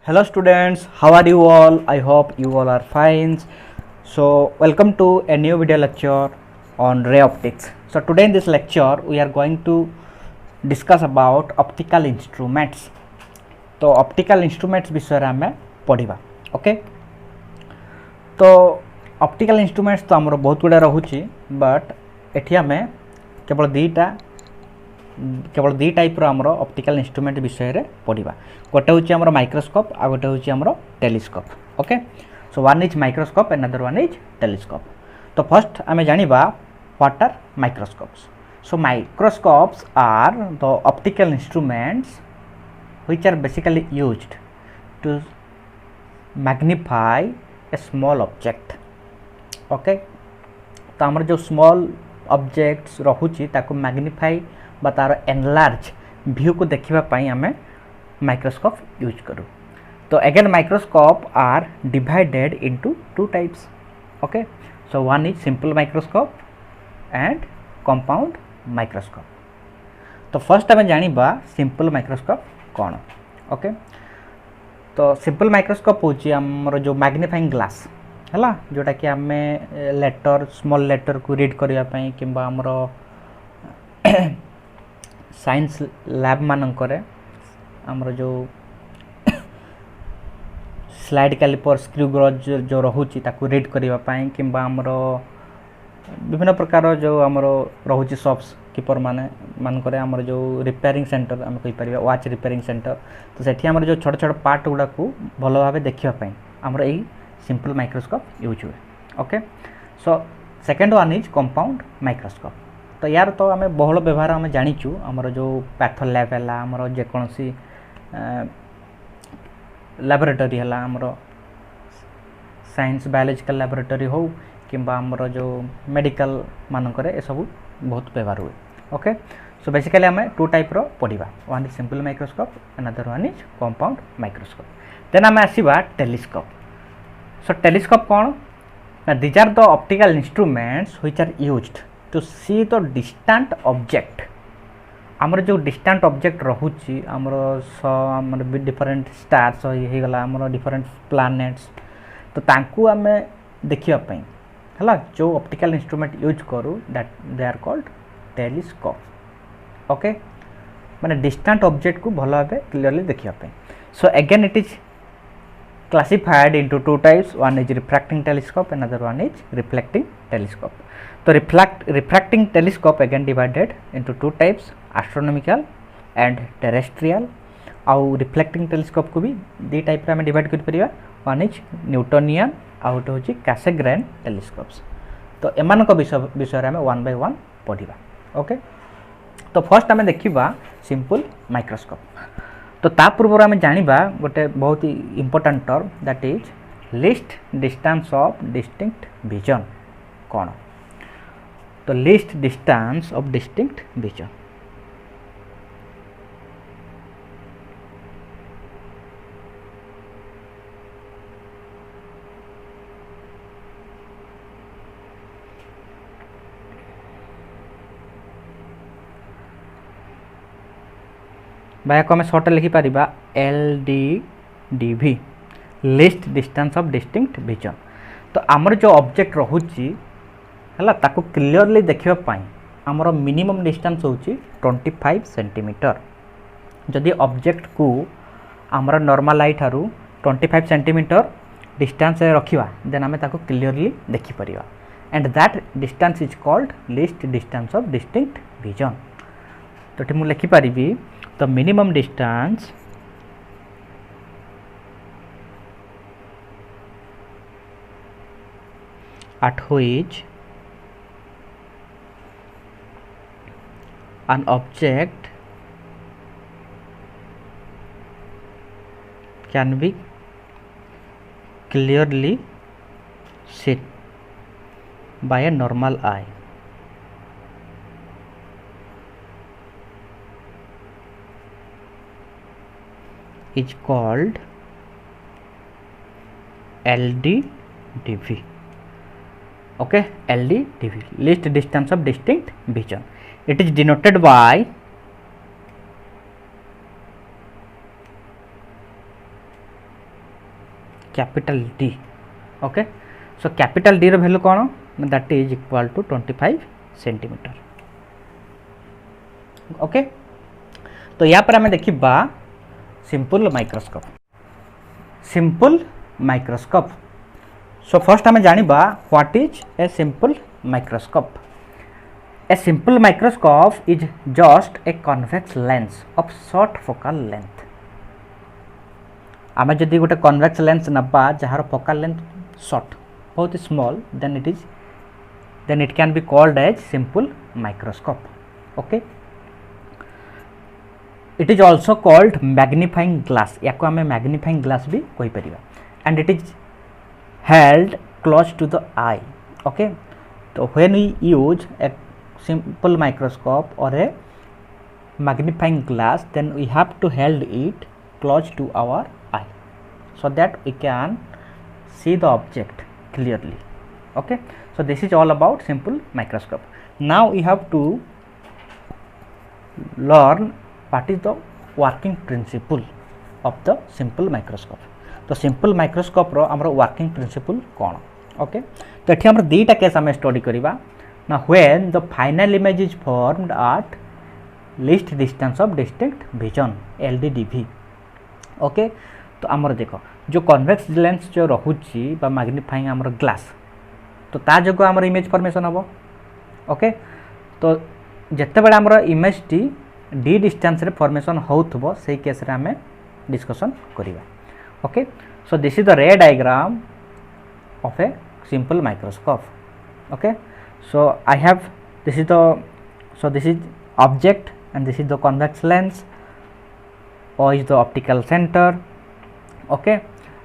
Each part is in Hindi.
Hello students, how are you all? I hope you all are fine. So welcome to a new video lecture on ray optics. So today in this lecture we are going to discuss about optical instruments. तो optical instruments विषय रे हमें पढ़िबा. ओके. तो optical instruments तो हमरो बहुत गुडा रहुची, बट एठी हमें केवल दी टाइप आमर ऑप्टिकल इंस्ट्रूमेंट विषय रे पढ़िबा. गोटे होची हमर माइक्रोस्कोप आ गोटे होची हमर telescope. Okay. So one is microscope and other one is telescope. तो फर्स्ट आमे जानिबा what are microscopes. So microscopes are the optical instruments which are basically used to magnify a small object. Okay. तो हमर जो स्मॉल ऑब्जेक्ट्स रहुची ताको मैग्निफाई बा तार एनलार्ज व्यू को देखिबा पई हमें माइक्रोस्कोप यूज करू. तो again microscope are divided into two types. Okay. So one is simple microscope and compound microscope. तो फर्स्ट हमें जानिबा सिंपल माइक्रोस्कोप कोन. ओके. तो सिंपल माइक्रोस्कोप होची हमर जो मैग्नीफाइंग ग्लास हला, जोटा कि हमें लेटर स्मॉल लेटर को रीड करिया पई किंबा हमर साइंस लैब मानकरे हमर जो स्लाइड कैलिपर स्क्रू गेज जो रहुची ताकू रीड करिया पई किंबा हमर विभिन्न प्रकार जो हमर रहुची शॉप्स कीपर मानकरे हमर जो रिपेयरिंग सेंटर हम कहि परिबा वॉच रिपेयरिंग सेंटर. तो सेठी हमर जो छोट छोट पार्ट गुडा को भलो भाबे देखिया पई हमर एई सिंपल माइक्रोस्कोप यूज हुए. Okay. So second one is compound microscope. तो यार तो आम बहुल व्यवहार आम जाचु आमर जो पैथ लैब है आमर जेकोसी लैबोरेटरी है आमर साइंस बायोलॉजिकल लैबोरेटरी हो कि आमर जो मेडिकल मानक सब बहुत व्यवहार हुए. ओके. सो बेसिकली आम टू टाइप रो पढ़ा. One is simple microscope and other one is compound microscope. Then आम आसवा टेलीस्कोप. So telescope कौन ना these are the optical instruments which are used to see the distant object. आमर जो distant object रहुची आमर डिफरेंट स्टार्स हो गला आमर डिफरेंट प्लैनेट्स. तो तांकू आमे देखिया पई हला जो ऑप्टिकल इंस्ट्रूमेंट यूज करू that they are called telescope. Okay. माने डिस्टेंट ऑब्जेक्ट को भलो भाबे क्लियरली देखिया पई. So again it is classified into two types. One is refracting telescope and another one is reflecting telescope. So refracting telescope again divided into two types, astronomical and terrestrial. आउ reflecting telescope को भी दी टाइप रे हम डिवाइड कर परिबा. वन इज न्यूटोनियन आउ तो होची कैसेग्रेन टेलीस्कोप्स. तो एमान को विषय रे हम वन बाय वन पढिबा. ओके. तो फर्स्ट हम देखिबा सिंपल माइक्रोस्कोप. तो ता पूर्व आम जानिबा गोटे बहुत ही important term that is least distance of distinct vision कौन. तो least distance of distinct vision बाया को सर्ट लिखिपर LDDV least distance of distinct vision. तो आमर जो ऑब्जेक्ट रहुची हला ताको क्लियरली देखिबा पई आमर मिनिमम डिस्टेंस होची 25 सेंटीमीटर. जदि ऑब्जेक्ट को आमर नॉर्मल आई ठारू 25 सेंटीमीटर डिस्टेंस रे रखिबा देन आमे ताको क्लियरली देखि परिबा and that distance is called least distance of distinct vision. तो एठी मु लिखि परिबी the minimum distance at which an object can be clearly seen by a normal eye is called LDDV. Okay, LDDV least distance of distinct vision. It is denoted by capital D. Okay so capital D रो वैल्यू कौन that is equal to 25 centimetre. Okay तो या पर हमें देखिबा simple microscope. Simple microscope so first हमें जानिबा what is a simple microscope. A simple microscope is just a convex lens of short focal length. आम जदि गोटे कन्वेक्स लेंस नबा जार फोकल लेंथ शॉर्ट बहुत ही small then it can be called as simple microscope. Okay, it is also called magnifying glass. या को हमें magnifying glass भी कोई परिवा and it is held close to the eye. Okay, so when we use a simple microscope or a magnifying glass, then we have to hold it close to our eye so that we can see the object clearly. Okay, so this is all about simple microscope. Now we have to learn what is the working principle of the simple microscope. तो simple microscope रो हमरो working principle कौन. Okay, तो एठी हमरो दीटा केस हमें स्टडी करिबा. Now when the final image is formed at least distance of distinct vision LDDV. Okay तो आमर देख जो कन्वेक्स लेंस जो रहुची बा मैग्निफाइंग आमर ग्लास तो ता जगो आमर इमेज फॉर्मेशन हबो. ओके तो जत्ते बेले आमर इमेज टी डी डिस्टेंस रे फॉर्मेशन होउथबो सेही केस रे हमें डिस्कशन करिवा. Okay so this is the ray diagram of a simple microscope. Okay so I have this is object and this is the convex lens. O is the optical center. Okay,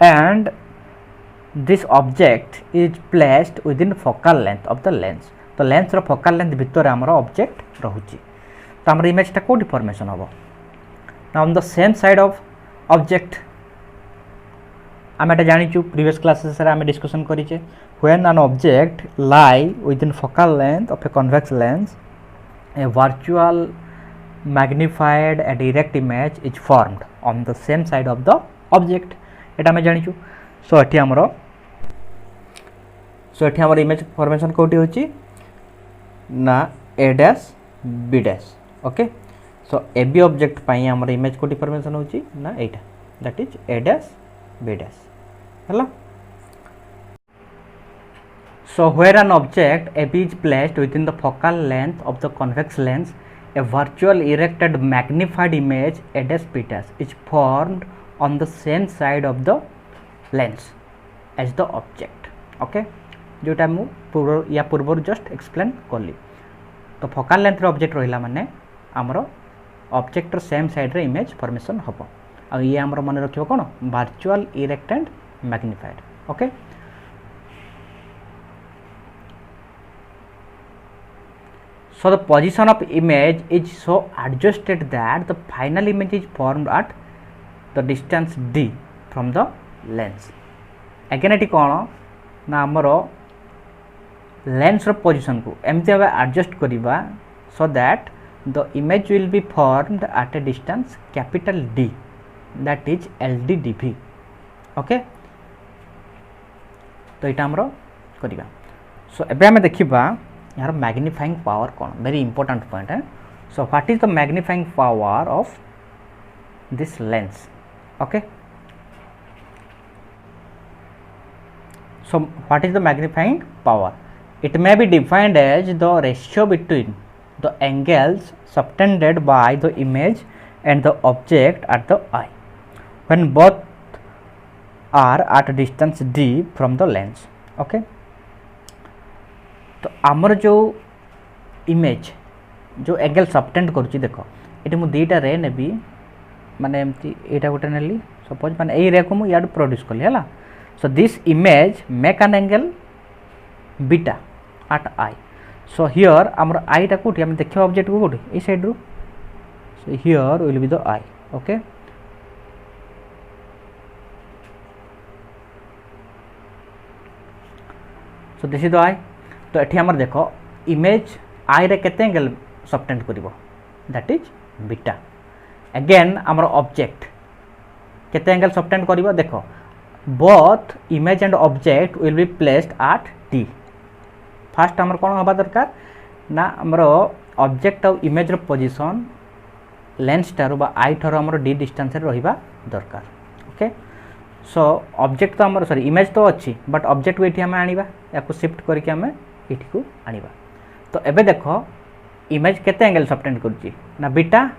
and this object is placed within focal length of the lens. तो लेंस रो फोकल लेंथ भितर हमरो ऑब्जेक्ट रहुची तो हमर इमेज टा कोडी फॉर्मेशन हबो. Now on the same side of object आम एटा जानिचु प्रीवियस क्लासेस रे आम discussion करिचे. When an object lie within focal length of a convex lens, a virtual magnified and direct image is formed on the same side of the object. एटा मैं जानिचु. सो एठी हमरो इमेज फॉर्मेशन कोठी होची ना A dash B dash. Okay so AB object पई हमरो इमेज कोठी फॉर्मेशन होची ना एटा that is A dash B dash. हला so where an object AB is placed within the focal length of the convex lens, a virtual erected magnified image A dash B dash is formed on the same side of the lens as the object. Okay, जोटा मु या पूर्व जस्ट एक्सप्लेन कली. तो फोकल लेंथ रे ऑब्जेक्ट रहिला माने हमरो ऑब्जेक्ट रो सेम साइड रे इमेज फॉर्मेशन हबो. आ ये हमरो मन रखियो कोन virtual erected magnified. Okay so the position of image is so adjusted that the final image is formed at the distance D from the lens. again एटी कोन ना हमरो लेंस रो पोजीशन को एमती भाबे एडजस्ट करिबा so that the image will be formed at a distance capital D, that is LDDV. Okay तो एटा हमरो करिबा. सो एबे हमें देखिबा यार मैग्निफाइंग पावर कौन. वेरी इंपोर्टेंट पॉइंट है. So what is the magnifying power of this lens. Okay so what is the magnifying power. It may be defined as the ratio between the angles subtended by the image and the object at the eye when both are at distance D from the lens. Okay तो आमर जो इमेज जो एंगल सबटेंड करुच्ची देख ये मुझे दुईटा रे नेबी माने एमती एटा गोटे नेली सपोज माने ए रे को मु याड प्रोड्यूस कली हला. So this image make an angle beta at eye. So here आमर आईटा कोठी हम देखियो ऑब्जेक्ट को कोठी ए साइड रो. So here will be the eye. Okay so this is the eye. तो एठी हमर देखो इमेज आई रे केते एंगल सबटेंड करिवो दैट इज बीटा. अगेन हमर ऑब्जेक्ट केते एंगल सबटेंड करिवो देखो both image and object will be placed at t. Fast आमर कौन हवा दरकार ना आमर ऑब्जेक्ट और इमेज रो पोजीशन लेंस टारू बा आई ठार आमर डी डिस्टेंस रे रहिबा दरकार. ओके सो ऑब्जेक्ट तो आमर सॉरी इमेज तो अच्छी बट ऑब्जेक्ट को एठी हम आनिबा याको शिफ्ट करके हम एठी को आनिबा. तो एबे देखो इमेज केते एंगल सबटेंड करची ना बीटा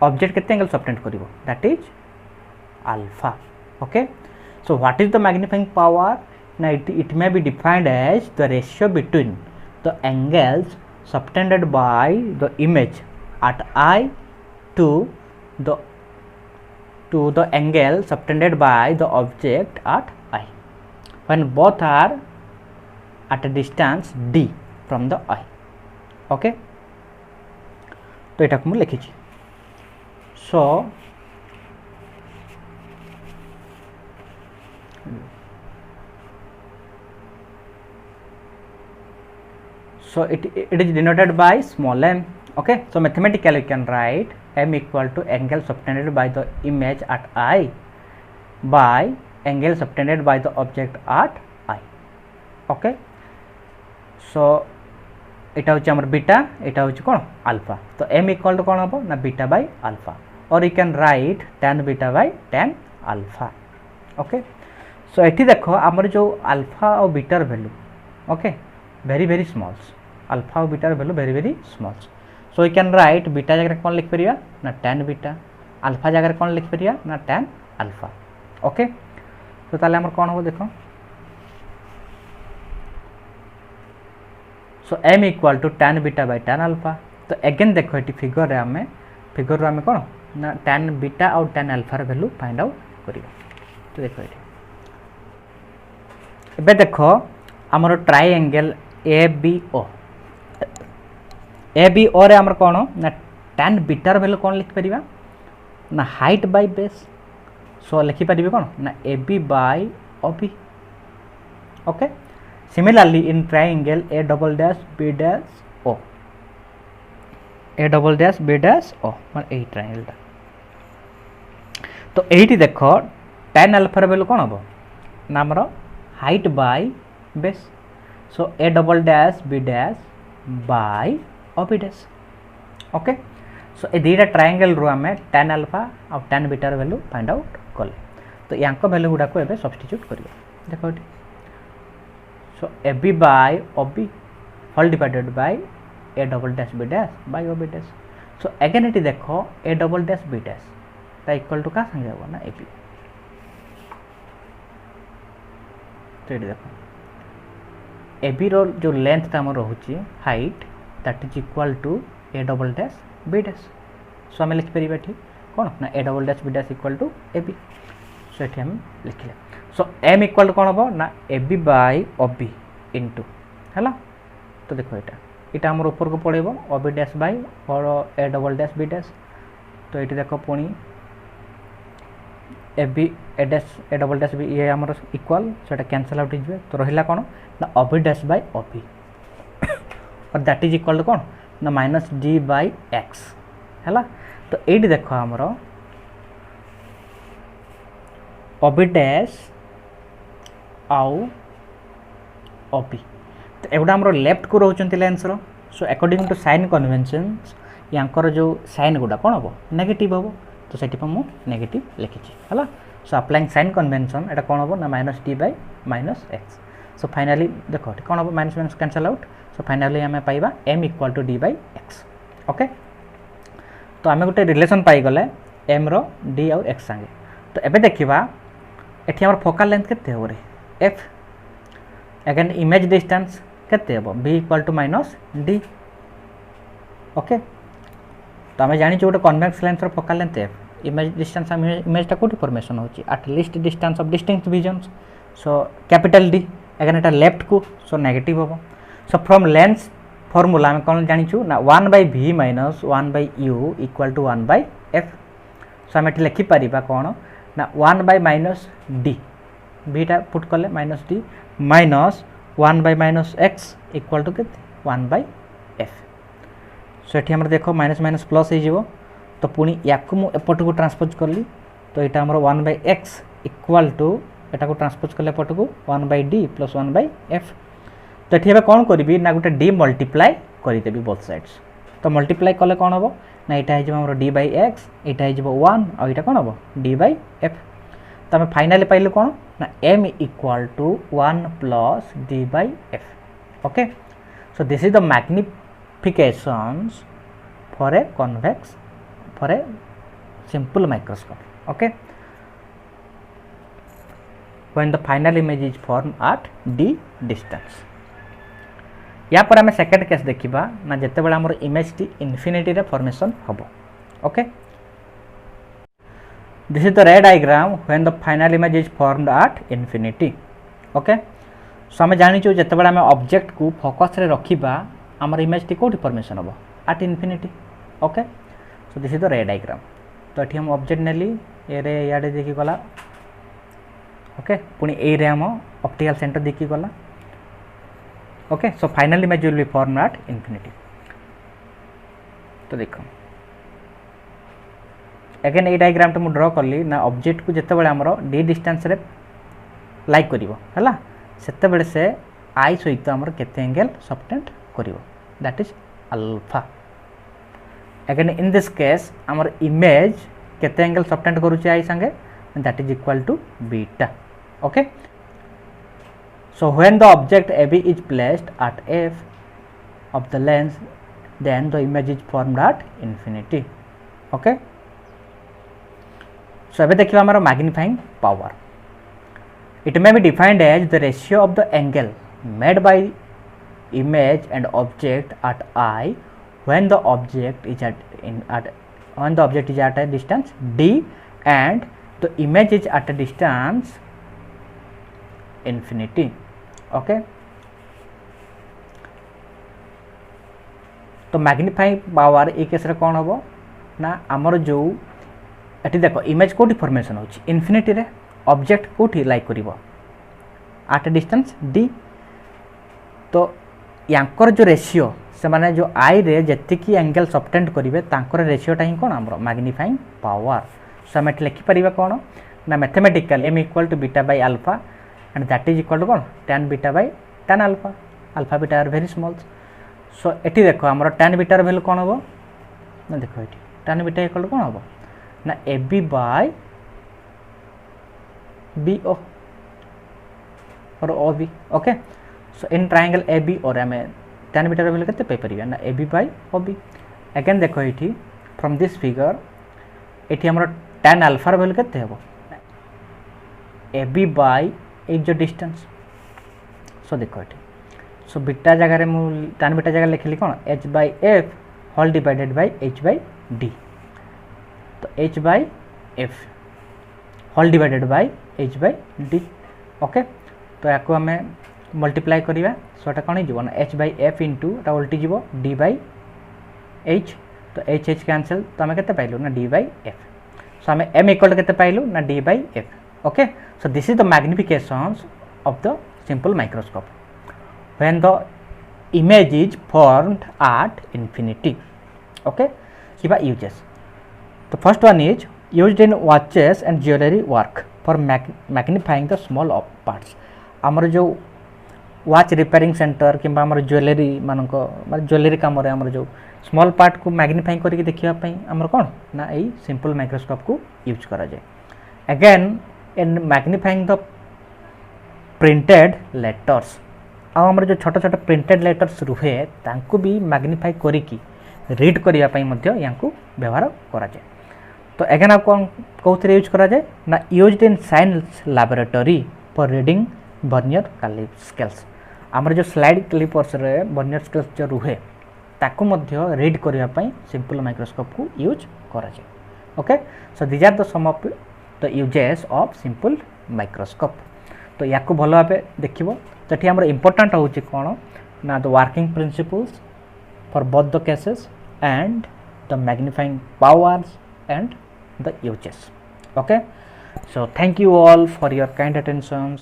ऑब्जेक्ट केते एंगल सबटेंड करिवो that is alpha. Okay so what is the magnifying power? Now it may be defined as the ratio between the angles subtended by the image at I to the angle subtended by the object at I when both are at a distance d from the I. Okay तो एटा को लिखी so so it is denoted by small m. Okay so mathematically you can write m equal to angle subtended by the image at I by angle subtended by the object at I. Okay so এটা হচ্ছে আমার বিটা এটা হচ্ছে কোন আলফা. তো m equal to কোন হবে না beta by alpha or you can write tan beta by tan alpha. Okay so এটি দেখো আমার যে আলফা আর বিটার value okay very small. Alpha और beta value very small. So you can write beta जगह कौन लिख परिया ना tan बीटा अल्फा जगह कौन लिख परिया ना tan अल्फा. ओके तो ताले हमर कौन हो देखो so m equal to tan beta by tan alpha. तो अगेन देखो ये फिगर रे हमें कौन ना tan बीटा और tan अल्फा रे वैल्यू फाइंड आउट करिया. तो देखो ये एबे देखो हमर ट्रायंगल ABO ABO रे हमर कोन ना tan बीटा रे वैल्यू कोन लिख परिबा ना हाइट बाय बेस. सो लिखि परिबे कोन ना AB by OB. Okay similarly in triangle A double dash B dash O A double dash B dash O माने ए ट्रायंगल ता. तो एठी देखो tan अल्फा रे वैल्यू कोन हबो ना हमर height by base. So A double dash B dash by OB dash. Okay so A दीटा triangle रो हमें tan अल्फा और tan बीटा र वैल्यू फाइंड आउट कले. तो यांको वैल्यू गुडा को एबे सब्स्टिट्यूट करियो देखो एटी so AB by OB whole divided by A double dash B dash by OB dash. So again एटी देखो A double dash B dash ता इक्वल टू का संगे हो ना AB. तो एटी देखो AB रो जो लेंथ ता हमर रहउची height that is equal to A double dash B dash. So हम लिख परिबा ठीक कोन ना A double dash B dash equal to AB. So एठी हम लिखले सो m इक्वल टू कोन हो ना AB बाय OB इनटू हैला. तो देखो एटा हमर ऊपर को पड़ेबो OB डैश बाय और A double dash B dash. तो एठी देखो पुनी AB A dash A double dash B ये हमर इक्वल सेटा कैंसिल आउट हिजबे. तो रहिला कोन ना OB डैश बाय OB और दैट इज इक्वल टू कोन ना माइनस D बाय X हैला. तो एडी देखो हमरो OB डैश आउ OB. तो एगुडा हमरो लेफ्ट को रहउचंती लेंस रो. So according to sign conventions यांकर जो साइन गुडा कोन हबो नेगेटिव हबो. तो सेठी पर मु नेगेटिव लिखिछि हैला. सो अप्लाइंग साइन कन्वेंशन एटा कोन हबो ना minus D by minus X. So finally देखो कौन हम minus minus cancel out. So finally आम पाइबा m equal to D by X. Okay तो आम गोटे रिलेशन पाई गले m रो D और X संगे. तो एबे देखिबा एठी हमर फोकल लेंथ केते हो रे f अगेन इमेज डिस्टेंस केते हो b इक्वल टू माइनस D. ओके तो आम जानि गोटे कन्वेक्स लेंथ रो focal length f image distance इमेजटा कोठी फॉर्मेशन होची at least distance of distinct visions. So capital D again एटा लेफ्ट को सो नेगेटिव होबो. सो फ्रॉम लेंस फॉर्मूला हम कोन जानिछु ना 1 by v minus 1 by u equal to 1 by f. सो हम एठी लिखि परिबा कोन ना 1 by minus d b टा पुट करले minus d minus 1 by minus x equal to केते 1 by f. सो एठी हमर देखो माइनस माइनस प्लस हे जिवो. तो पुनी याकु मु एपट को ट्रांसपोज करली. तो एटा हमर 1 by x equal to एटा को ट्रांसपोज कले पट को 1/d प्लस 1/f। तो ये कौन करी ना गोटे d मल्टीप्लाई करदेवी बोथ साइड्स। तो मल्टीप्लाई कले कौन हम ना यहाँ हो d/x, यहाँ हो 1 और यहाँ कौन हम d/f। तो आम फाइनाली पाइलु कौन ना m equal to 1 plus d/f। Okay, so this is the magnifications for a convex for a simple microscope. Okay, when the final image is formed at d distance। या पर आम सेकेंड केस देखा ना जिते बड़े आमर इमेज टी इनफिनिटी रे फॉर्मेशन हम। Okay, this is the ray diagram when the final image is formed at infinity. Okay, so आम जानिचु जिते बड़े आम ऑब्जेक्ट को फोकस रे रखिबा आमर इमेज टी कोठी फॉर्मेशन हम at infinity. Okay, so this is the ray diagram. तो ये हम ऑब्जेक्ट नेली ए रे याडे देखि गला। ओके, पुणी ए रे हम ऑप्टिकल सेंटर देखि गला। Okay, so final image will be form at infinity. तो देखो अगेन ये डायग्राम तो मु ड्रॉ कली ना ऑब्जेक्ट को जिते बड़े आमर डी डिस्टेंस रे लाइक करिवो हैला सेते बड़े से आई सहित आमर केते एंगल सबटेंड करिवो that is alpha. Again in this case आमर इमेज केते एंगल सबटेंड करूची आई संगे that is equal to beta. Okay, so when the object AB is placed at f of the lens then the image is formed at infinity। okay, so अब देखिए हमारा magnifying power. it may be defined as the ratio of the angle made by image and object at I when the object is at a distance d and the image is at a distance infinity। Okay, तो मैग्निफाइंग पावर ए केस रे कौन हम ना आमर जो ये देख इमेज कोठी फॉर्मेशन होची इनफिनिटी रे ऑब्जेक्ट कोठी लाइक करिवो एट ए डिस्टेंस डी। तो यांकर जो रेशियो से माने जो आई रे जेतिकी एंगल सबटेंड करिवे तांकर रेशियोटा ही कौन आमर मैग्निफाइंग पावर। सो आम लिखि परिबा कौन ना mathematical m equal to beta by alpha and that is equal to कौन tan beta by tan alpha। alpha beta are very small. So एटी देखो आमर tan बीटा वैल्यू कौन हम ना देखो ये tan बीटा इक्वल टू कौन हम ना AB by BO और OB। Okay, so in triangle AB और आम tan बीटा वैल्यू केते पाई परिबा ना AB by OB। अगेन देखो ये फ्रॉम दिस फिगर ये आमर tan alpha वैल्यू केते हम AB by एज जो डिस्टेंस। सो देखो ये सो बीटा जगह मु tan बीटा जगह लिखली कौन h by f whole divided by h by d। तो h by f whole divided by h by d। Okay, तो याको हमें मल्टीप्लाई करिवा सो एटा कोन हिजो ना h by f इनटू एटा उल्टी जीवो d by h। तो h h कैंसिल तो हमें केते पाइलु ना d by f। सो हमें m इक्वल केते पाइलु ना d by f। okay, so this is the magnifications of the simple microscope when the image is formed at infinity। okay, kiba uses the first one is used in watches and jewelry work for magnifying the small parts। आमर जो watch repairing center किंबा आमर ज्वेलरी मानक ज्वेलरी काम रे आमर जो स्मॉल पार्ट को मैग्निफाई करके देखिबा पई आमर कोन ना एई सिंपल माइक्रोस्कोप को यूज करा जाय। Again in magnifying the printed letters आमर जो छोट छोट प्रिंटेड लेटर्स रुहे तांको भी मैग्निफाई करिकी रीड करिया पई मध्य यांको व्यवहार करा जाय। तो अगेन आप कौन कौन यूज करा जाए ना used in science laboratory for reading vernier scales. आमर जो स्लाइड क्लिपर्स रे वर्नियर स्केल्स जो रुहे ताको मध्य रीड करिया पई सिंपल माइक्रोस्कोप को यूज करा जाए। Okay, so these are the some of the uses of simple microscope. तो या भल भाव देखिए तो ये आम इम्पोर्टाट हूँ कौन ना the working principles for both the cases and the magnifying powers and the uses। okay, so thank you all for your kind attention।